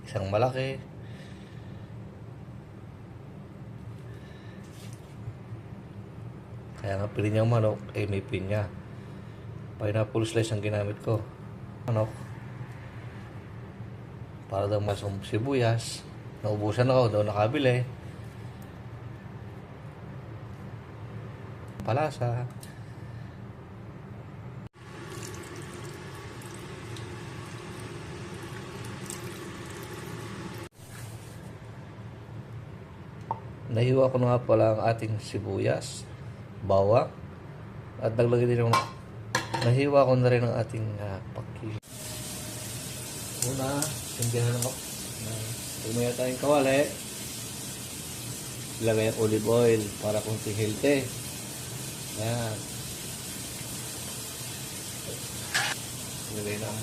isang malaki. Kaya nga pili niyang manok, may pinya. Pineapple slice ang ginamit ko. Manok. Para daw masong sibuyas. Naubusan ako, daw nakabili. Palasa. Nahiwa ko na nga pala ang ating sibuyas, bawang, at naglagay din yung nahiwa ko na rin ang ating pakil. Una, sindihan ako. Tumaya tayong kawali. Ilagay ang olive oil para kunting healthy. Yan. Ilagay na